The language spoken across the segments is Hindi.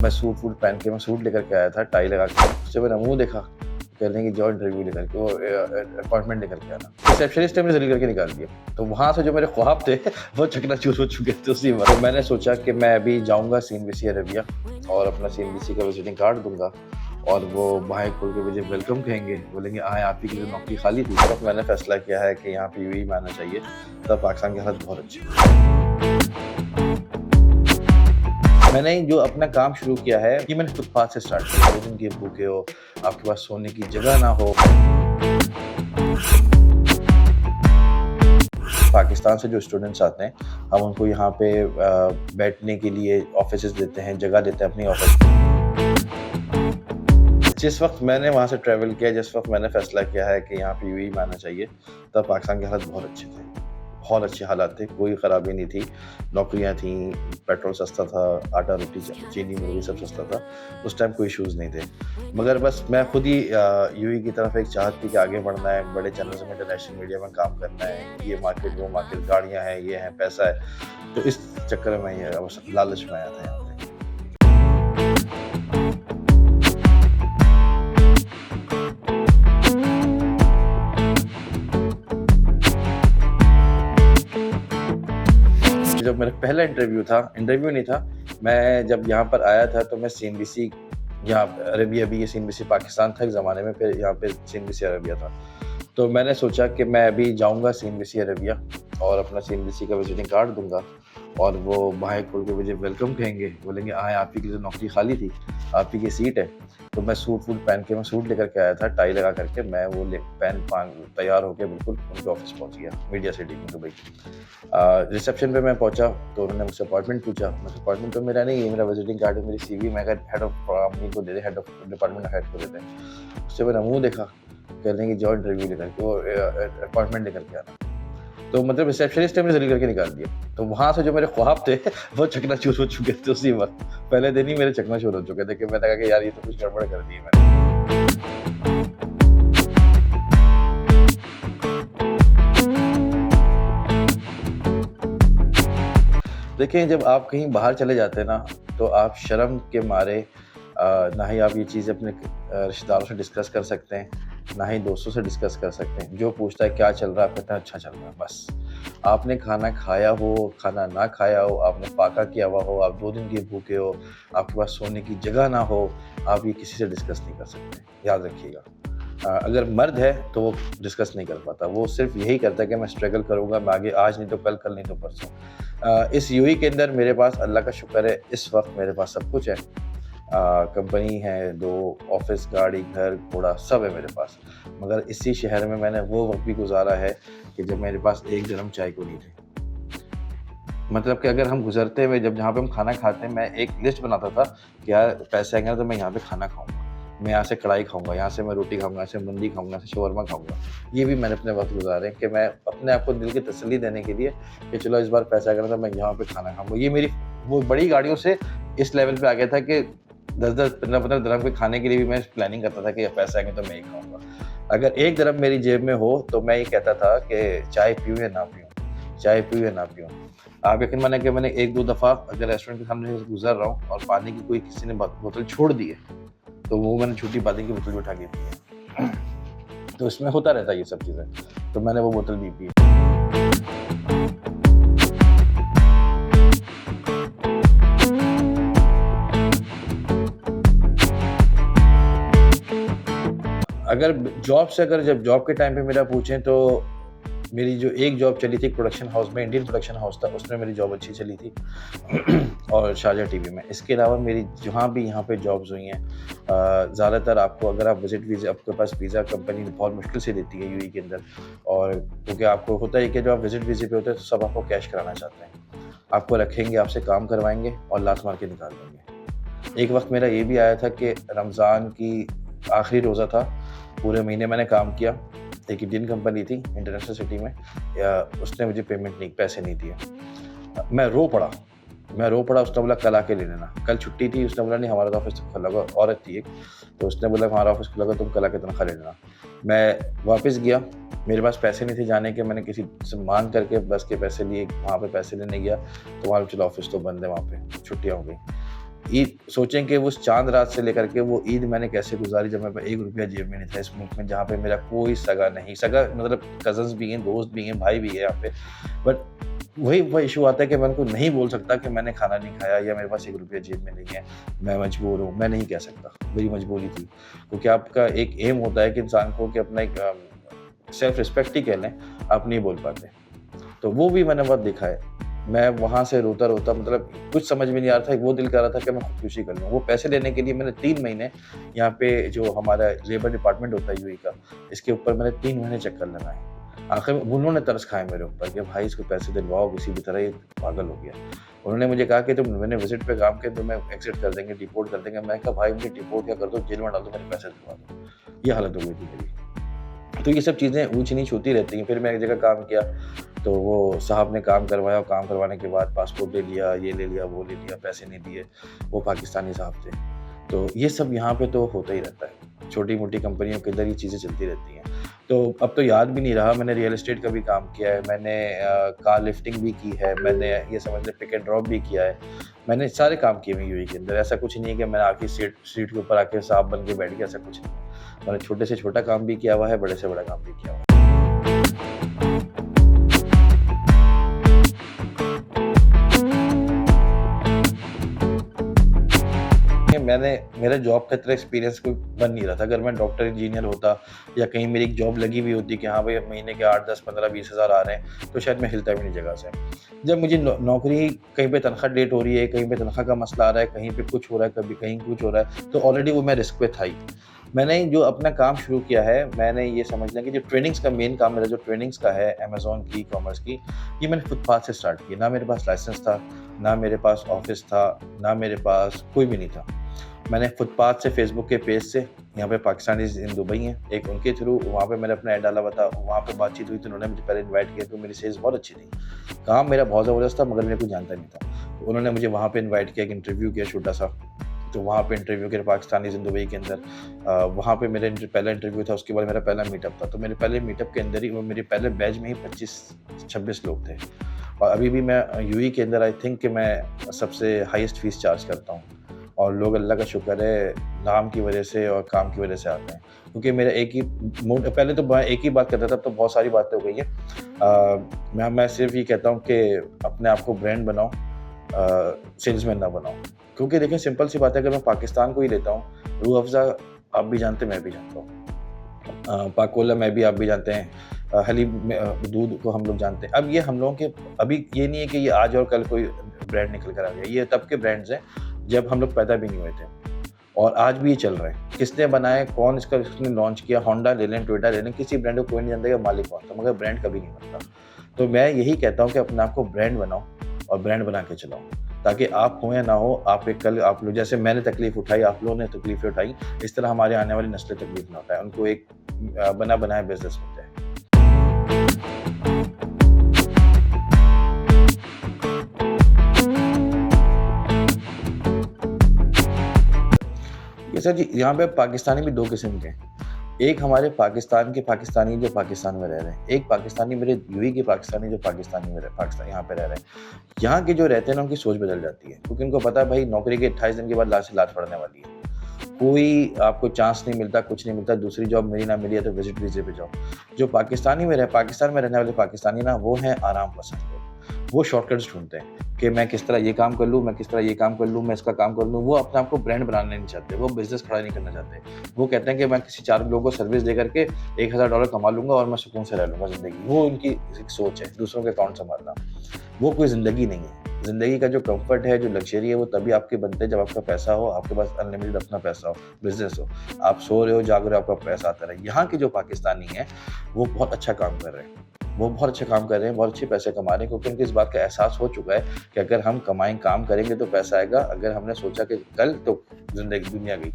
मैं सूट वूट पहन के मैं सूट लेकर के आया था, टाई लगा के। उससे मेरा मुँह देखा, कह रहे हैं कि जाओ इंटरव्यू लेकर के, वो अपॉइंटमेंट लेकर के आना। रिसेप्शनिस्ट ने मुझे जल्दी करके निकाल दिया। तो वहाँ से जो मेरे ख्वाब थे वो चकनाचूर हो चुके थे उसी वक्त। तो मैंने सोचा कि मैं अभी जाऊँगा CNBC अरेबिया और अपना CNBC का विजिटिंग कार्ड दूँगा और वो बाहें खोल के मुझे वेलकम कहेंगे, बोलेंगे आए, आपकी जो नौकरी खाली थी। तो मैंने फैसला किया है कि यहाँ पे UAE में आना चाहिए, तब पाकिस्तान की हालत बहुत अच्छी है। मैंने जो अपना काम शुरू किया है कि मैंने फुटपाथ से स्टार्ट किया। 2 दिन के भूखे हो, आपके पास सोने की जगह ना हो। पाकिस्तान से जो स्टूडेंट्स आते हैं, हम उनको यहाँ पे बैठने के लिए ऑफिसेज देते हैं, जगह देते हैं अपनी ऑफिस। जिस वक्त मैंने वहाँ से ट्रैवल किया, जिस वक्त मैंने फैसला किया है कि यहाँ पे UAE में आना चाहिए, तब पाकिस्तान के हालात बहुत अच्छे थे, बहुत अच्छे हालात थे, कोई ख़राबी नहीं थी। नौकरियाँ थीं, पेट्रोल सस्ता था, आटा रोटी चीनी मुर्गी सब सस्ता था, उस टाइम कोई इश्यूज़ नहीं थे। मगर बस मैं खुद ही UAE की तरफ एक चाहत थी कि आगे बढ़ना है, बड़े चैनल्स में, इंटरनेशनल मीडिया में काम करना है, ये मार्केट, वो मार्केट, गाड़ियाँ हैं, ये हैं, पैसा है। तो इस चक्कर में ये लालच में आया था यहाँ पे। जब मेरा पहला इंटरव्यू नहीं था, मैं जब यहाँ पर आया था तो मैं CNBC यहाँ अरेबिया, अभी ये CNBC पाकिस्तान था एक ज़माने में, फिर यहाँ पे CNBC अरेबिया था। तो मैंने सोचा कि मैं अभी जाऊँगा CNBC अरेबिया और अपना CNBC का विजिटिंग कार्ड दूँगा और वो बाहें खोल के मुझे वेलकम कहेंगे, बोलेंगे आए, आपकी जो नौकरी खाली थी, आपकी ये सीट है। तो मैं सूट वूट पहन के मैं सूट लेकर के आया था, टाई लगा करके मैं वो तैयार होकर बिल्कुल उनके ऑफिस पहुँच गया, मीडिया सिटी में दुबई। रिसेप्शन पे मैं पहुँचा तो उन्होंने मुझसे अपॉइंटमेंट पूछा। मुझे अपॉइंटमेंट तो मेरा नहीं है, मेरा विजिटिंग कार्ड है, मेरी CV मैं हेड ऑफ कंपनी को दे दे, हेड ऑफ डिपार्टमेंट हेड को देते हैं। उससे मेरा मुँह देखा, कह रहे हैं कि जाओ इंटरव्यू लेकर के, वो अपॉइंटमेंट लेकर के आना। तो मतलब रिसेप्शनिस्ट ने मुझे जल्दी करके निकाल दिया। तो वहाँ से जो मेरे ख्वाब थे वो चकनाचूर हो चुके थे उसी वक्त। पहले दिन ही मेरे चकनाचूर हो चुके थे कि मैंने कहा कि यार ये तो कुछ गड़बड़ कर दी है मैंने। देखिए, जब आप कहीं बाहर चले जाते हैं ना, तो आप शर्म के मारे ना ही आप ये चीज़ अपने रिश्तेदारों से डिस्कस कर सकते हैं, ना ही दोस्तों से डिस्कस कर सकते हैं। जो पूछता है क्या चल रहा है, आप कहते हैं अच्छा चल रहा है, बस। आपने खाना खाया हो, खाना ना खाया हो, आपने फाका किया हुआ हो, आप 2 दिन के भूखे हो, आपके पास सोने की जगह ना हो, आप ये किसी से डिस्कस नहीं कर सकते, याद रखिएगा। अगर मर्द है तो वो डिस्कस नहीं कर पाता, वो सिर्फ यही करता है कि मैं स्ट्रगल करूँगा, मैं आगे, आज नहीं तो कल नहीं तो परसों। इस UAE के अंदर मेरे पास अल्लाह का शुक्र है, इस वक्त मेरे पास सब कुछ है। कंपनी है, 2 ऑफिस, गाड़ी, घर, घोड़ा सब है मेरे पास। मगर इसी शहर में मैंने वो वक्त भी गुजारा है कि जब मेरे पास 1 दिरहम चाय को नहीं थे। मतलब कि अगर हम गुजरते हुए, जब जहाँ पे हम खाना खाते हैं, मैं एक लिस्ट बनाता था कि यार पैसे आएंगे ना तो मैं यहाँ पे खाना खाऊंगा, मैं यहाँ से कढ़ाई खाऊंगा, यहाँ से मैं रोटी खाऊंगा, यहाँ से मंदी खाऊंगा, यहाँ से शवरमा खाऊंगा। ये भी मैंने अपने वक्त गुजारे कि मैं अपने आप को दिल की तसल्ली देने के लिए कि चलो इस बार पैसा आएगा ना तो मैं यहाँ पे खाना खाऊंगा। ये मेरी वो बड़ी गाड़ियों से इस लेवल पे आ गया था कि 10-10, 15-15 दिरहम के खाने के लिए भी मैं प्लानिंग करता था कि पैसे आएंगे तो मैं ही खाऊंगा। अगर 1 दिरहम मेरी जेब में हो तो मैं ये कहता था कि चाय पीऊँ या ना पीऊँ, चाय पीऊँ या ना पीऊँ। आप यकीन माने कि मैंने 1-2 दफ़ा अगर रेस्टोरेंट के सामने से गुजर रहा हूँ और पानी की कोई किसी ने बोतल छोड़ दी है, तो वो मैंने छोटी पानी की बोतल उठा के पी है। तो इसमें होता रहता है ये सब चीज़ें, तो मैंने वो बोतल भी पी। अगर जब जॉब के टाइम पे मेरा पूछें तो मेरी जो एक जॉब चली थी प्रोडक्शन हाउस में, इंडियन प्रोडक्शन हाउस था, उसमें मेरी जॉब अच्छी चली थी और शारजा टीवी में। इसके अलावा मेरी जहाँ भी यहाँ पे जॉब्स हुई हैं, ज़्यादातर आपको, अगर आप विजिट वीज़ा, आपके पास वीज़ा कंपनी बहुत मुश्किल से देती है UAE के अंदर, और क्योंकि आपको होता है कि जो आप विजिट वीज़े पे होते हैं तो सब आपको कैश कराना चाहते हैं, आपको रखेंगे, आपसे काम करवाएंगे और लात मार के निकाल देंगे। एक वक्त मेरा ये भी आया था कि रमज़ान की आखिरी रोज़ा था, पूरे महीने मैंने काम किया, एक इंडियन कंपनी थी इंटरनेशनल सिटी में, उसने मुझे पैसे नहीं दिए। मैं रो पड़ा। उसने बोला कल आके ले लेना। कल छुट्टी थी, उसने बोला नहीं हमारा तो ऑफिस खुला होगा, औरत थी एक, तो उसने बोला हमारा ऑफिस खुला होगा, तुम कल आके तनख्वाह ले लेना। मैं वापस गया, मेरे पास पैसे नहीं थे जाने के, मैंने किसी से मांग करके बस के पैसे लिए, वहाँ पे पैसे लेने गया तो वहाँ चलो ऑफिस तो बंद है, वहाँ पे छुट्टियाँ हो गई। ईद सोचें कि उस चाँद रात से लेकर के वो ईद मैंने कैसे गुज़ारी जब मेरे पास ₹1 जेब में नहीं था इस मुल्क में जहाँ पे मेरा कोई सगा नहीं, सगा मतलब कज़िन्स भी हैं, दोस्त भी हैं, भाई भी है यहाँ पे। बट वही वो इश्यू आता है कि मैं उनको नहीं बोल सकता कि मैंने खाना नहीं खाया या मेरे पास ₹1 जेब में नहीं है, मैं मजबूर हूँ, मैं नहीं कह सकता, मेरी मजबूरी थी। क्योंकि आपका एक एम होता है कि इंसान को कि अपना एक सेल्फ रिस्पेक्ट ही कह लें, आप नहीं बोल पाते। तो वो भी मैंने बहुत देखा है। मैं वहाँ से रोता-रोता मतलब कुछ समझ में नहीं आ रहा था, वो दिल कर रहा था कि मैं खुदकुशी कर लूँ। वो पैसे लेने के लिए मैंने 3 महीने यहाँ पे जो हमारा लेबर डिपार्टमेंट होता है यूएई का, इसके ऊपर मैंने 3 महीने चक्कर लगाए। आखिर में उन्होंने तरस खाया मेरे ऊपर कि भाई इसको पैसे दिलवाओ किसी भी तरह, ये पागल हो गया। उन्होंने मुझे कहा कि तुम मैंने विज़िट पे काम किया, तुम्हें एग्ज़िट कर देंगे, डिपोर्ट कर देंगे। मैंने कहा भाई मुझे डिपोर्ट क्या कर दो, जेल में डाल दो, मेरे पैसे दिलवा दो। ये हालत हो गई थी मेरी। तो ये सब चीज़ें ऊँच-नीच होती रहती हैं। फिर मैं एक जगह काम किया, तो वो साहब ने काम करवाया और काम करवाने के बाद पासपोर्ट ले लिया, ये ले लिया, वो ले लिया, पैसे नहीं दिए। वो पाकिस्तानी साहब थे। तो ये सब यहाँ पे तो होता ही रहता है। छोटी-मोटी कंपनियों के अंदर ये चीज़ें चलती रहती हैं। तो अब तो याद भी नहीं रहा, मैंने रियल एस्टेट का भी काम किया है, मैंने कार लिफ्टिंग भी की है, मैंने ये समझ लें पिक एंड ड्रॉप भी किया है। मैंने सारे काम किए हुए हैं यूएई के अंदर। ऐसा कुछ नहीं है कि मैं आके सीट के ऊपर आके साहब बन के बैठ गया, ऐसा कुछ नहीं है। मैंने छोटे से छोटा काम भी किया हुआ है, बड़े से बड़ा काम भी किया हुआ है। मैंने मेरा जॉब का इतना एक्सपीरियंस कोई बन नहीं रहा था। अगर मैं डॉक्टर इंजीनियर होता या कहीं मेरी एक जॉब लगी हुई होती कि हाँ भाई अब महीने के 8, 10, 15, 20 हज़ार आ रहे हैं, तो शायद मैं हिलता भी नहीं जगह से। जब मुझे नौकरी कहीं पे तनख्वाह लेट हो रही है, कहीं पे तनख्वाह का मसला आ रहा है, कहीं पे कुछ हो रहा है, कभी कहीं कुछ हो रहा है, तो ऑलरेडी वो मैं रिस्क पे था ही। मैंने जो अपना काम शुरू किया है, मैंने ये समझ लें कि जो ट्रेनिंग्स का मेन काम मेरा जो ट्रेनिंग्स का है अमेज़न की, ई-कॉमर्स की, ये मैंने फुटपाथ से स्टार्ट किया। ना मेरे पास लाइसेंस था, ना मेरे पास ऑफ़िस था, ना मेरे पास कोई भी नहीं था। मैंने फुटपाथ से फेसबुक के पेज से यहाँ पे पाकिस्तानीज़ इन दुबई हैं, एक उनके थ्रू वहाँ पे मैंने अपना ऐड डाला हुआ था, वहाँ पे बातचीत हुई तो उन्होंने मुझे पहले इनवाइट किया, तो मेरी सेल्स बहुत अच्छी थी। काम मेरा बहुत ज़बरदस्त था मगर मेरे कोई जानता नहीं था। तो उन्होंने मुझे वहाँ पे इनवाइट किया, एक इंटरव्यू किया छोटा-सा, तो वहाँ पे इंटरव्यू किया पाकिस्तानीज़ इन दुबई के अंदर। वहाँ पे मेरा पहला इंटरव्यू था, उसके बाद मेरा पहला मीटअप था। तो मेरे पहले मीटअप के अंदर ही वो मेरे पहले बैच में ही 25-26 लोग थे। और अभी भी मैं यूएई के अंदर आई थिंक कि मैं सबसे हाईएस्ट फ़ीस चार्ज करता हूँ। और लोग अल्लाह का शुक्र है नाम की वजह से और काम की वजह से आते हैं। क्योंकि मेरा एक ही पहले तो मैं एक ही बात करता था, अब तो बहुत सारी बातें हो गई हैं। मैं सिर्फ़ ये कहता हूँ कि अपने आप को ब्रांड बनाओ, सेल्समैन ना बनाओ। क्योंकि देखिए सिंपल सी बात है, अगर मैं पाकिस्तान को ही लेता हूँ, रूह अफ़ज़ा आप भी जानते हैं, मैं भी जानता हूँ। पाकोला मैं भी आप भी जानते हैं। हलीब में दूध को हम लोग जानते हैं। अब ये हम लोगों के अभी ये नहीं है कि ये आज और कल कोई ब्रांड निकल कर आ गया। ये तब के ब्रांड्स हैं जब हम लोग पैदा भी नहीं हुए थे और आज भी ये चल रहे हैं। किसने बनाए, कौन इसने लॉन्च किया, होंडा ले लें, टोयोटा ले लें, किसी ब्रांड को कोई नहीं जानता कि मालिक कौन था, मगर ब्रांड कभी नहीं बनता। तो मैं यही कहता हूँ कि अपने आप को ब्रांड बनाओ और ब्रांड बना के चलाओ, ताकि आप हो या ना हो, आप एक कल आप लोग जैसे मैंने तकलीफ़ उठाई, आप लोगों ने तकलीफ़ें उठाई, इस तरह हमारे आने वाली नस्लें तकलीफ़ ना उठाएँ, उनको एक बना बनाया बिज़नेस मिल जाए। ये सर जी, यहाँ पे पाकिस्तानी भी 2 किस्म के हैं। एक हमारे पाकिस्तान के पाकिस्तानी जो पाकिस्तान में रह रहे हैं, एक पाकिस्तानी मेरे यूएई के पाकिस्तानी जो पाकिस्तानी में पाकिस्तान यहाँ पे रह रहे हैं। यहाँ के जो रहते हैं ना, उनकी सोच बदल जाती है, क्योंकि उनको पता है भाई नौकरी के 28 दिन के बाद लात से लात पड़ने वाली है। कोई आपको चांस नहीं मिलता, कुछ नहीं मिलता, दूसरी जॉब मिली ना मिली है तो विज़िट वीज़े पे जाओ। जो पाकिस्तान में रहने वाले पाकिस्तानी ना, वो हैं आराम पसंद लोग। वो शॉर्टकट्स ढूँढते हैं कि मैं किस तरह ये काम कर लूँ, मैं किस तरह ये काम कर लूँ, मैं इसका काम कर लूँ। वो अपने आप को ब्रांड बनाना नहीं चाहते, वो बिज़नेस खड़ा नहीं करना चाहते। वो कहते हैं कि मैं किसी 4 लोगों को सर्विस दे करके $1000 कमा लूँगा और मैं सुकून से रह लूँगा ज़िंदगी। वो उनकी एक सोच है, दूसरों के अकाउंट संभालना। वो कोई ज़िंदगी नहीं है। ज़िंदगी का जो कम्फ़र्ट है, जो लग्ज़री है, वो तभी आपके बनते हैं जब आपका पैसा हो, आपके पास अनलिमिटेड अपना पैसा हो, बिज़नेस हो। आप सो रहे हो, जाग रहे हो, आपका पैसा आता रहे। यहाँ के जो पाकिस्तानी हैं, वो बहुत अच्छा काम कर रहे हैं। वो बहुत अच्छा काम कर रहे हैं, बहुत अच्छे पैसे कमा रहे हैं, क्योंकि उनको इस बात का एहसास हो चुका है कि अगर हम काम करेंगे तो पैसा आएगा। अगर हमने सोचा कि कल, तो ज़िंदगी दुनिया गई।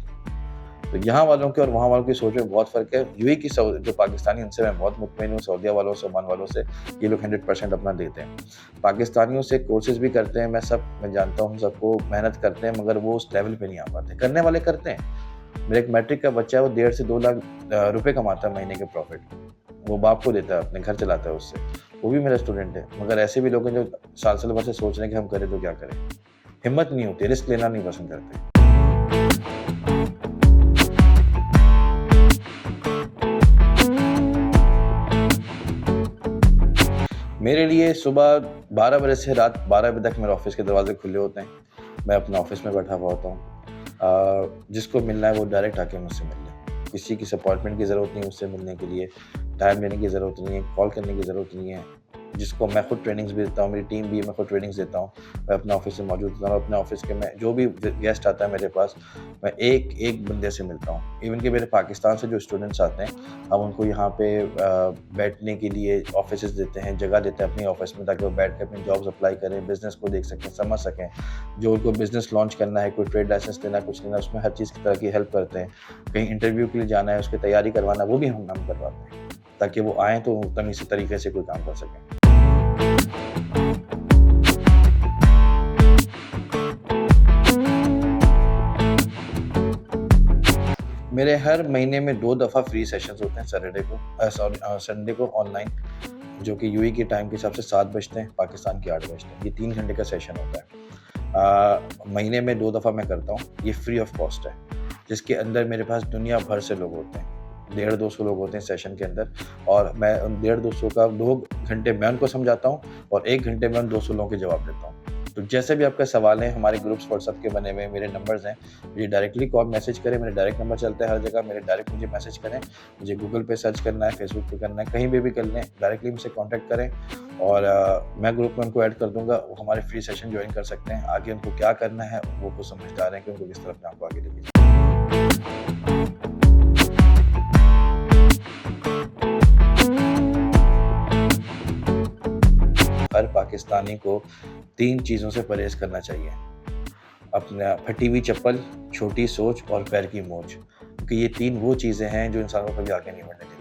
तो यहाँ वालों के और वहाँ वालों की सोच में बहुत फ़र्क है। यूएई की जो पाकिस्तानी, उनसे मैं बहुत मुतमईन हूँ, सऊदीया वालों से, ओमान वालों से, ये लोग 100% अपना देते हैं। पाकिस्तानियों से कोर्सेज़ भी करते हैं, मैं जानता हूँ सबको, मेहनत करते हैं, मगर वो उस लेवल पे नहीं आ पाते। करने वाले करते हैं। मेरा एक मैट्रिक का बच्चा है, वो 1.5 से 2 लाख रुपए कमाता है महीने के प्रॉफ़िट। वो बाप को देता है, अपने घर चलाता है उससे। वो भी मेरा स्टूडेंट है, मगर ऐसे भी लोग हैं जो साल भर से सोच रहे हैं कि हम करें तो क्या करें। हिम्मत नहीं होती, रिस्क लेना नहीं पसंद करते। मेरे लिए सुबह 12 बजे से रात 12 बजे तक मेरे ऑफ़िस के दरवाज़े खुले होते हैं। मैं अपने ऑफ़िस में बैठा हुआ होता हूँ। जिसको मिलना है वो डायरेक्ट आके मुझसे मिल ले। किसी की अपॉइंटमेंट की ज़रूरत नहीं है मुझसे मिलने के लिए, टाइम लेने की ज़रूरत नहीं है, कॉल करने की ज़रूरत नहीं है। जिसको मैं खुद ट्रेनिंग्स भी देता हूँ, मेरी टीम भी है, मैं खुद ट्रेनिंग्स देता हूँ। मैं अपने ऑफ़िस में मौजूद होता हूँ, अपने ऑफ़िस के मैं जो भी गेस्ट आता है मेरे पास, मैं एक-एक बंदे से मिलता हूँ। इवन कि मेरे पाकिस्तान से जो स्टूडेंट्स आते हैं, हम उनको यहाँ पे बैठने के लिए ऑफ़िसेज़ देते हैं, जगह देते हैं अपनी ऑफ़िस में ताकि वो बैठ के अपनी जॉब्स अप्लाई करें, बिज़नेस को देख सकें, समझ सकें। जो उनको बिज़नेस लॉन्च करना है, कोई ट्रेड लाइसेंस लेना है, कुछ लेना है, उसमें हर चीज़ की तरह की हेल्प करते हैं। कहीं इंटरव्यू के लिए जाना है, उसकी तैयारी करवाना, वो भी हम करवाते हैं, ताकि वो आएँ तो तमीज़ तरीके से कोई काम कर सकें। मेरे हर महीने में 2 दफ़ा फ्री सेशंस होते हैं संडे को ऑनलाइन, जो कि यूएई के टाइम के हिसाब से 7 बजते हैं, पाकिस्तान के 8 बजते हैं। ये 3 घंटे का सेशन होता है। महीने में 2 दफ़ा मैं करता हूँ। ये फ्री ऑफ कॉस्ट है, जिसके अंदर मेरे पास दुनिया भर से लोग होते हैं। 150-200 लोग होते हैं सेशन के अंदर, और मैं उन 150-200 का 2 घंटे मैं उनको समझाता हूँ और 1 घंटे में उन 200 लोगों के जवाब देता हूँ। तो जैसे भी आपका सवाल है, हमारे ग्रुप्स व्हाट्सएप के बने हुए हैं, मेरे नंबर्स हैं, मुझे डायरेक्टली कॉल मैसेज करें, मेरा डायरेक्ट नंबर चलता है हर जगह, मेरे डायरेक्ट मुझे मैसेज करें। मुझे गूगल पे सर्च करना है, फेसबुक पे करना है, कहीं पे भी कर लें, डायरेक्टली मुझसे कॉन्टैक्ट करें और मैं ग्रुप में उनको ऐड कर दूँगा। वो हमारे फ्री सेशन जॉइन कर सकते हैं। आगे उनको क्या करना है, वो खुद समझदार हैं कि उनको किस तरह अपने आप को आगे लेके जाना है। हर पाकिस्तानी को 3 चीज़ों से परहेज़ करना चाहिए। अपना फटी हुई चप्पल, छोटी सोच और पैर की मोच। क्योंकि ये 3 वो चीज़ें हैं जो इंसान को कभी आगे नहीं बढ़ने देती।